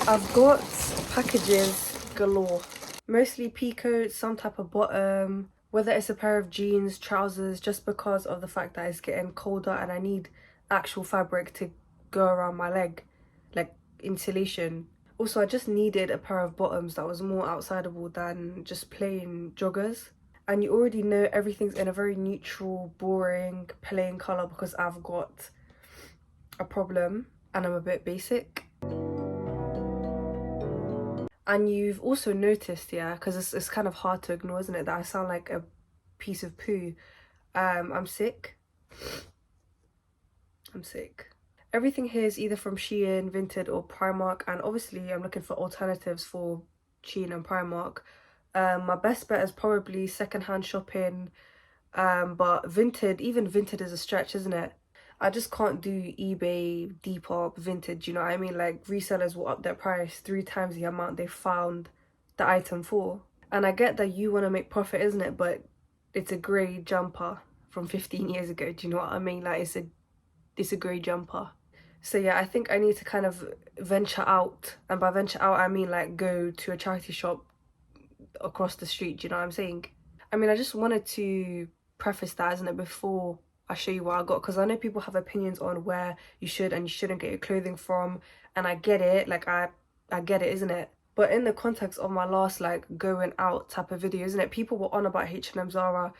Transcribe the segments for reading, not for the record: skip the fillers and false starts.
I've got packages galore. Mostly peacoats, some type of bottom, whether it's a pair of jeans, trousers, just because of the fact that it's getting colder and I need actual fabric to go around my leg, like insulation. Also, I just needed a pair of bottoms that was more outsideable than just plain joggers. And you already know everything's in a very neutral, boring, plain colour because I've got a problem and I'm a bit basic. And you've also noticed, yeah, because it's kind of hard to ignore, isn't it, that I sound like a piece of poo. I'm sick. I'm sick. Everything here is either from Shein, Vinted or Primark, and obviously I'm looking for alternatives for Shein and Primark. My best bet is probably secondhand shopping, but Vinted, even Vinted is a stretch, isn't it? I just can't do eBay, Depop, Vinted, you know what I mean? Like, resellers will up their price 3 times the amount they found the item for. And I get that you want to make profit, isn't it? But it's a grey jumper from 15 years ago, do you know what I mean? Like, it's a grey jumper. So yeah, I think I need to kind of venture out. And by venture out, I mean like go to a charity shop across the street, do you know what I'm saying? I mean, I just wanted to preface that, isn't it, before I show you what I got, because I know people have opinions on where you should and you shouldn't get your clothing from, and I get it, like I get it, isn't it? But in the context of my last like going out type of video, isn't it, people were on about H&M, Zara.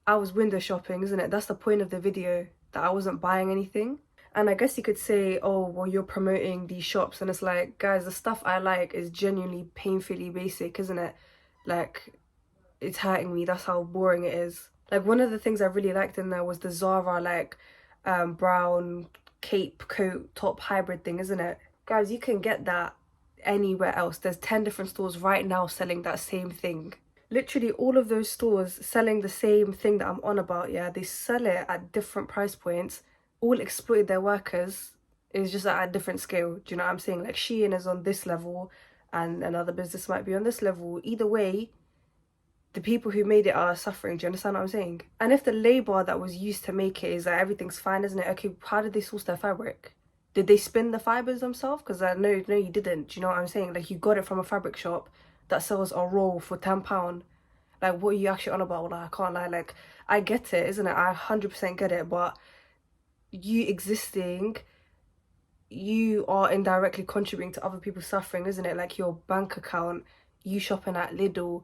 I was window shopping, isn't it? That's the point of the video, that I wasn't buying anything. And I guess you could say, oh, well, you're promoting these shops, and it's like, guys, the stuff I like is genuinely painfully basic, isn't it? Like, it's hurting me, that's how boring it is. Like, one of the things I really liked in there was the Zara, like, brown cape coat top hybrid thing, isn't it? Guys, you can get that anywhere else. There's 10 different stores right now selling that same thing. Literally all of those stores selling the same thing that I'm on about, yeah, they sell it at different price points, all exploit their workers. It's just at a different scale, do you know what I'm saying? Like, Shein is on this level and another business might be on this level. Either way, the people who made it are suffering. Do you understand what I'm saying? And if the labour that was used to make it is that everything's fine, isn't it? Okay, how did they source their fabric? Did they spin the fibres themselves? Because I know, no, you didn't. Do you know what I'm saying? Like, you got it from a fabric shop that sells a roll for £10. Like, what are you actually on about? Like, I can't lie. Like, I get it, isn't it? I 100% get it. But you existing, you are indirectly contributing to other people's suffering, isn't it? Like, your bank account, you shopping at Lidl,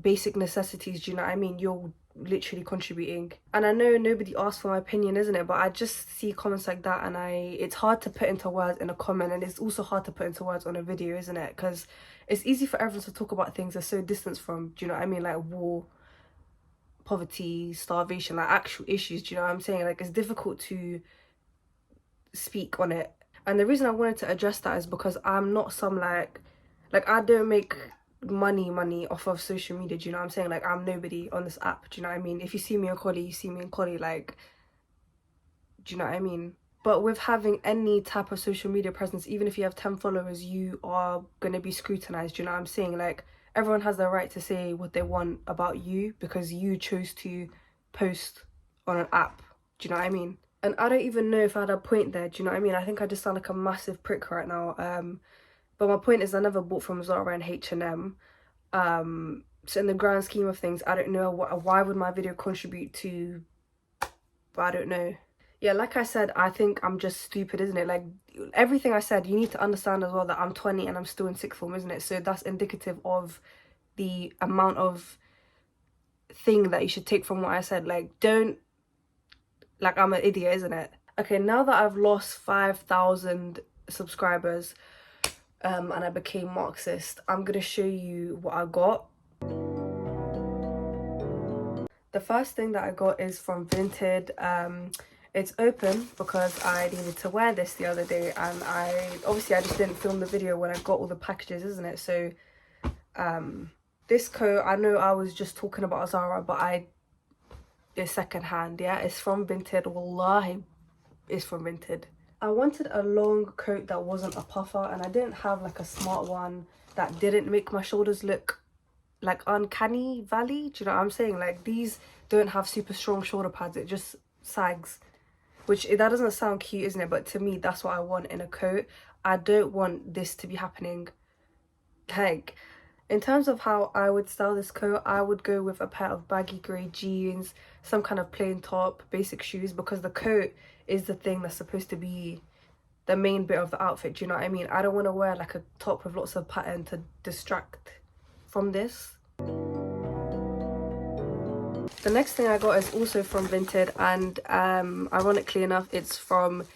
basic necessities, do you know what I mean? You're literally contributing. And I know nobody asked for my opinion, isn't it? But I just see comments like that and it's hard to put into words in a comment, and it's also hard to put into words on a video, isn't it? Because it's easy for everyone to talk about things they're so distant from, do you know what I mean? Like war, poverty, starvation, like actual issues, do you know what I'm saying? Like, it's difficult to speak on it. And the reason I wanted to address that is because I'm not some like I don't make money off of social media, do you know what I'm saying? Like, I'm nobody on this app, do you know what I mean? If you see me on Collie, you see me on Collie, like, do you know what I mean? But with having any type of social media presence, even if you have 10 followers, you are gonna be scrutinized, do you know what I'm saying? Like, everyone has the right to say what they want about you because you chose to post on an app, do you know what I mean? And I don't even know if I had a point there, do you know what I mean? I think I just sound like a massive prick right now. But my point is, I never bought from Zara and H&M. So in the grand scheme of things, I don't know why would my video contribute to, I don't know. Yeah, like I said, I think I'm just stupid, isn't it? Like, everything I said, you need to understand as well that I'm 20 and I'm still in sixth form, isn't it? So that's indicative of the amount of thing that you should take from what I said. Like, don't, like, I'm an idiot, isn't it? Okay, now that I've lost 5,000 subscribers, and I became Marxist, I'm gonna show you what I got. The first thing that I got is from Vinted. It's open because I needed to wear this the other day, and I just didn't film the video when I got all the packages, isn't it? So this coat, I know I was just talking about Zara, but it's secondhand, yeah? It's from Vinted. Wallahi, it's from Vinted. I wanted a long coat that wasn't a puffer, and I didn't have like a smart one that didn't make my shoulders look like uncanny valley, do you know what I'm saying? Like, these don't have super strong shoulder pads, it just sags, which that doesn't sound cute, isn't it? But to me, that's what I want in a coat. I don't want this to be happening. Like, in terms of how I would style this coat, I would go with a pair of baggy grey jeans, some kind of plain top, basic shoes, because the coat is the thing that's supposed to be the main bit of the outfit. Do you know what I mean? I don't want to wear like a top with lots of pattern to distract from this. The next thing I got is also from Vinted, and ironically enough, it's from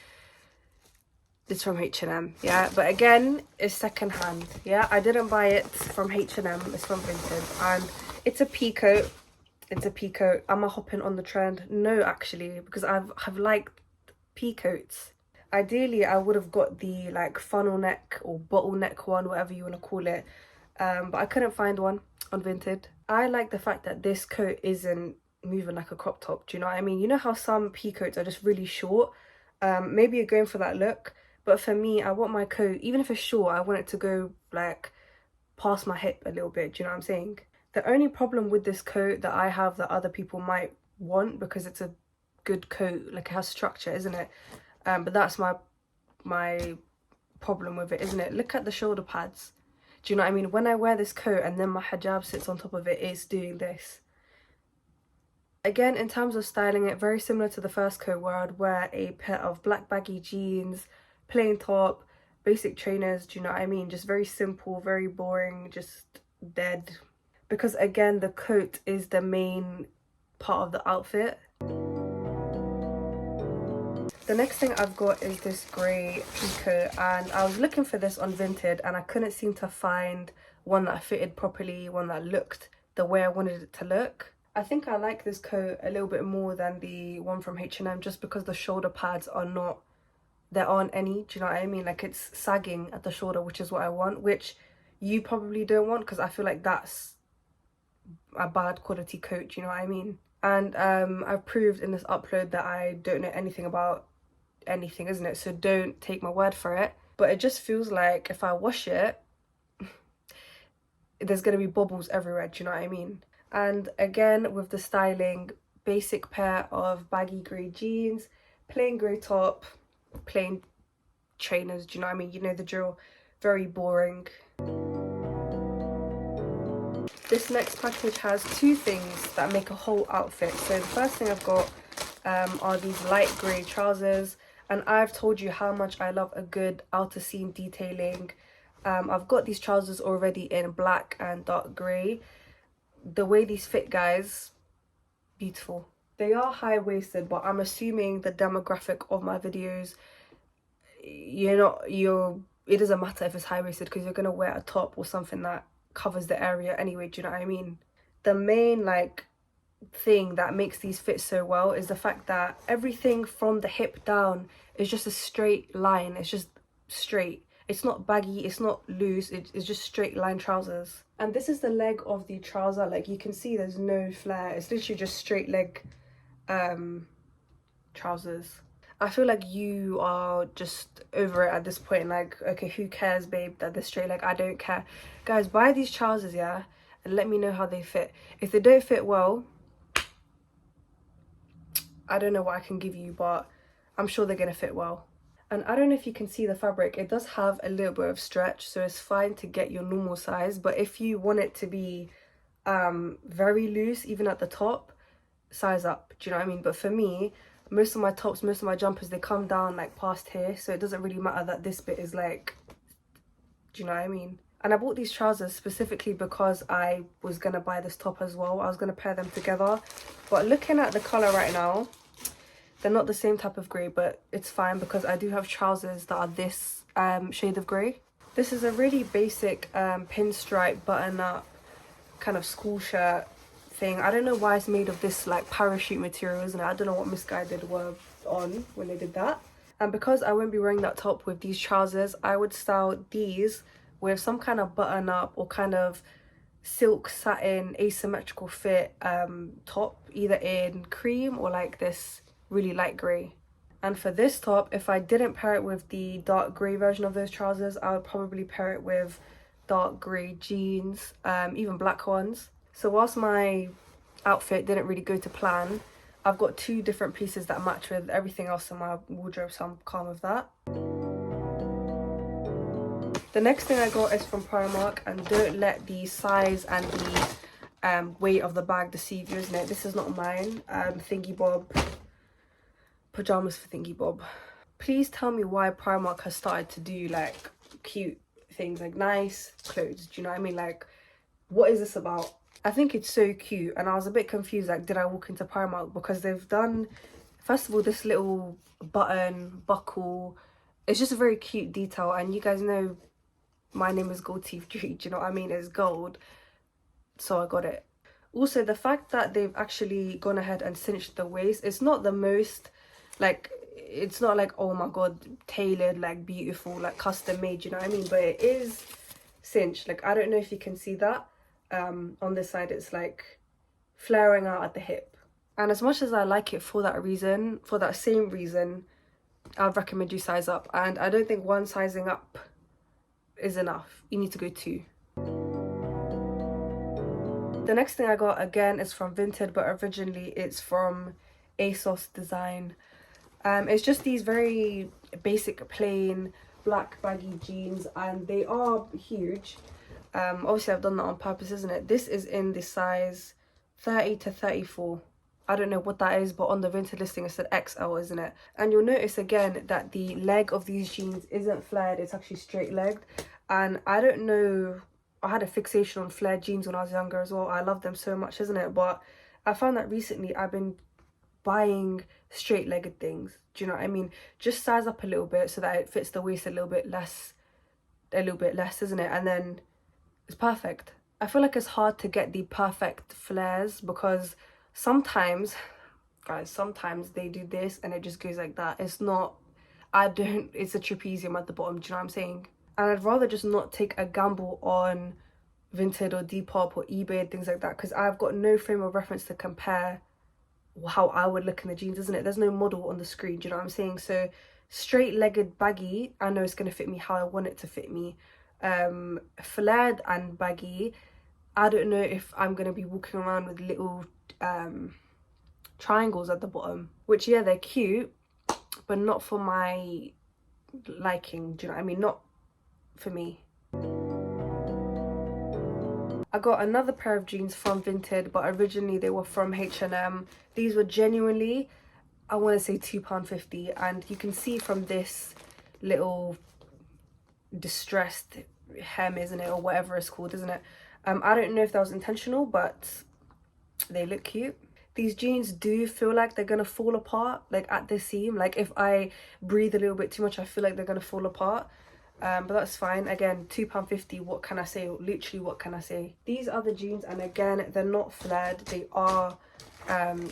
H&M, yeah, but again, it's secondhand. Yeah, I didn't buy it from H&M, it's from Vinted, and it's a peacoat. Am I hopping on the trend? No, actually, because I've liked peacoats. Ideally, I would have got the like funnel neck or bottleneck one, whatever you want to call it, but I couldn't find one on Vinted. I like the fact that this coat isn't moving like a crop top. Do you know what I mean? You know how some peacoats are just really short? Maybe you're going for that look, but for me, I want my coat, even if it's short, I want it to go like past my hip a little bit. Do you know what I'm saying? The only problem with this coat that I have that other people might want, because it's a good coat, like it has structure, isn't it? But that's my problem with it, isn't it? Look at the shoulder pads. Do you know what I mean? When I wear this coat and then my hijab sits on top of it, it's doing this. Again, in terms of styling it, very similar to the first coat, where I'd wear a pair of black baggy jeans, plain top, basic trainers. Do you know what I mean? Just very simple, very boring, just dead. Because again, the coat is the main part of the outfit. The next thing I've got is this grey peacoat, and I was looking for this on Vinted and I couldn't seem to find one that fitted properly, one that looked the way I wanted it to look. I think I like this coat a little bit more than the one from H&M, just because the shoulder pads are not, there aren't any. Do you know what I mean? Like, it's sagging at the shoulder, which is what I want, which you probably don't want, because I feel like that's a bad quality coat. Do you know what I mean? And I've proved in this upload that I don't know anything about anything, isn't it? So don't take my word for it. But it just feels like if I wash it, there's gonna be bubbles everywhere. Do you know what I mean? And again, with the styling, basic pair of baggy grey jeans, plain grey top, plain trainers. Do you know what I mean? You know the drill. Very boring. This next package has two things that make a whole outfit. So the first thing I've got are these light grey trousers, and I've told you how much I love a good outer seam detailing. I've got these trousers already in black and dark grey. The way these fit, guys, beautiful. They are high-waisted, but I'm assuming the demographic of my videos, it doesn't matter if it's high-waisted, because you're gonna wear a top or something that covers the area anyway. Do you know what I mean? The main like thing that makes these fit so well is the fact that everything from the hip down is just a straight line. It's just straight. It's not baggy, it's not loose, it's just straight line trousers. And this is the leg of the trouser. Like, you can see there's no flare. It's literally just straight leg trousers. I feel like you are just over it at this point. Like, okay, who cares, babe, that they're straight leg? I don't care. Guys, buy these trousers, yeah, and let me know how they fit. If they don't fit well, I don't know what I can give you, but I'm sure they're gonna fit well. And I don't know if you can see the fabric, it does have a little bit of stretch, so it's fine to get your normal size. But if you want it to be very loose, even at the top, size up. Do you know what I mean? But for me, most of my tops, most of my jumpers, they come down like past here, so it doesn't really matter that this bit is like, do you know what I mean? And I bought these trousers specifically because I was gonna buy this top as well. I was gonna pair them together, but looking at the color right now, they're not the same type of grey, but it's fine because I do have trousers that are this shade of grey. This is a really basic pinstripe button-up kind of school shirt thing. I don't know why it's made of this like parachute material, isn't it? I don't know what Misguided were on when they did that. And because I won't be wearing that top with these trousers, I would style these with some kind of button-up or kind of silk satin asymmetrical fit top, either in cream or like this really light grey. And for this top, if I didn't pair it with the dark grey version of those trousers, I would probably pair it with dark grey jeans, even black ones. So whilst my outfit didn't really go to plan, I've got two different pieces that match with everything else in my wardrobe, so I'm calm with that. The next thing I got is from Primark, and don't let the size and the weight of the bag deceive you, isn't it? This is not mine. Thingy Bob. Pajamas for Thingy Bob. Please tell me why Primark has started to do like cute things, like nice clothes. Do you know what I mean? Like, what is this about? I think it's so cute, and I was a bit confused, like, did I walk into Primark? Because they've done, first of all, this little button buckle. It's just a very cute detail, and you guys know my name is goldteethdree. Do you know what I mean? It's gold, so I got it. Also, the fact that they've actually gone ahead and cinched the waist, it's not the most, like, it's not like, oh my god, tailored, like beautiful, like custom made, you know what I mean? But it is cinched. Like, I don't know if you can see that. On this side it's like flaring out at the hip, and as much as I like it for that reason, for that same reason, I'd recommend you size up. And I don't think one sizing up is enough. You need to go 2. The next thing I got, again, is from Vinted, but originally it's from ASOS design. It's just these very basic plain black baggy jeans, and they are huge. Obviously I've done that on purpose, isn't it? This is in the size 30 to 34. I don't know what that is, but on the Vinted listing it said XL, isn't it? And you'll notice again that the leg of these jeans isn't flared, it's actually straight legged. And I don't know, I had a fixation on flared jeans when I was younger as well. I love them so much, isn't it? But I found that recently I've been buying straight legged things. Do you know what I mean? Just size up a little bit so that it fits the waist a little bit less, isn't it? And then it's perfect. I feel like it's hard to get the perfect flares, because sometimes, guys, sometimes they do this and it just goes like that. It's not, it's a trapezium at the bottom, do you know what I'm saying? And I'd rather just not take a gamble on Vinted or Depop or eBay and things like that, because I've got no frame of reference to compare how I would look in the jeans, isn't it? There's no model on the screen, do you know what I'm saying? So straight-legged baggy, I know it's going to fit me how I want it to fit me. Flared and baggy, I don't know if I'm going to be walking around with little triangles at the bottom, which, yeah, they're cute, but not for my liking, do you know what I mean? Not for me. I got another pair of jeans from Vinted, but originally they were from H&M. These were genuinely, I want to say £2.50, and you can see from this little distressed hem, isn't it, or whatever it's called, isn't it? I don't know if that was intentional, but they look cute. These jeans do feel like they're gonna fall apart, like at the seam. Like if I breathe a little bit too much, I feel like they're gonna fall apart. But that's fine. Again, £2.50, what can I say? Literally, what can I say? These are the jeans, and again, they're not flared. They are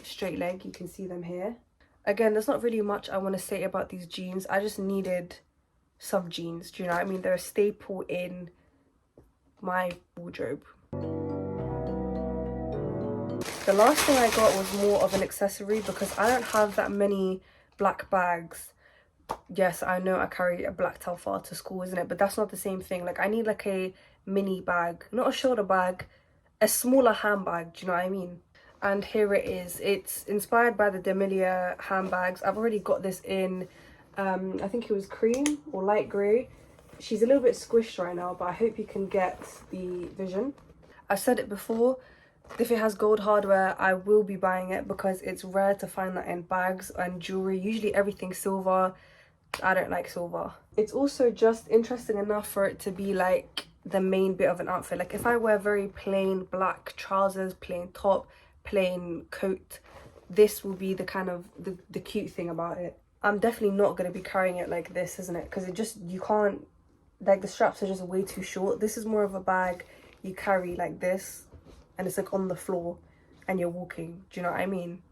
straight leg. You can see them here. Again, there's not really much I want to say about these jeans. I just needed some jeans, do you know what I mean? They're a staple in my wardrobe. The last thing I got was more of an accessory, because I don't have that many black bags. Yes, I know I carry a black Telfar to school, isn't it? But that's not the same thing. Like, I need like a mini bag, not a shoulder bag, a smaller handbag, do you know what I mean? And here it is. It's inspired by the Demilia handbags. I've already got this in, I think it was cream or light grey. She's a little bit squished right now, but I hope you can get the vision. I've said it before, if it has gold hardware, I will be buying it, because it's rare to find that in bags and jewellery. Usually everything's silver. I don't like silver. It's also just interesting enough for it to be like the main bit of an outfit. Like if I wear very plain black trousers, plain top, plain coat, this will be the kind of the cute thing about it. I'm definitely not going to be carrying it like this, isn't it? Because it just, you can't, like the straps are just way too short. This is more of a bag you carry like this, and it's like on the floor and you're walking, do you know what I mean?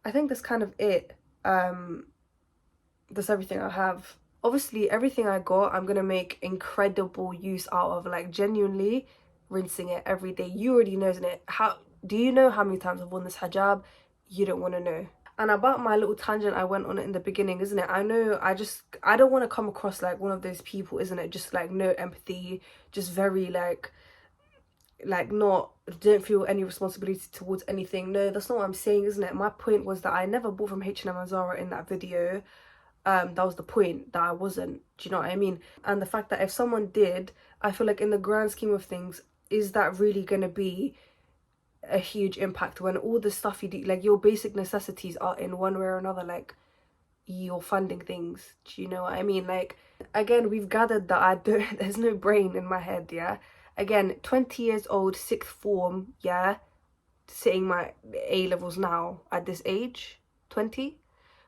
I think that's kind of it. That's everything I have. Obviously everything I got I'm gonna make incredible use out of, like genuinely rinsing it every day. You already know, isn't it? How do you know how many times I've worn this hijab? You don't want to know. And about my little tangent I went on it in the beginning, isn't it? I know I don't want to come across like one of those people, isn't it? Just like no empathy, just very like not, don't feel any responsibility towards anything. No, that's not what I'm saying, isn't it? My point was that I never bought from H&M and Zara in that video. that was the point, that I wasn't. Do you know what I mean? And the fact that if someone did, I feel like in the grand scheme of things, is that really gonna be a huge impact when all the stuff you do, like your basic necessities are in one way or another, like you're funding things. Do you know what I mean? Like, again, we've gathered that I don't, there's no brain in my head, yeah? Again, 20 years old, sixth form, yeah? Sitting my A-levels now at this age, 20.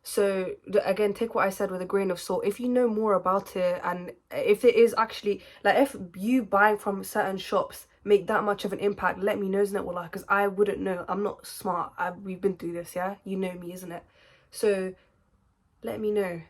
So again, take what I said with a grain of salt. If you know more about it, and if it is actually, like, if you buying from certain shops make that much of an impact, let me know, isn't it, wallah? Because I wouldn't know. I'm not smart. We've been through this, yeah? You know me, isn't it? So let me know.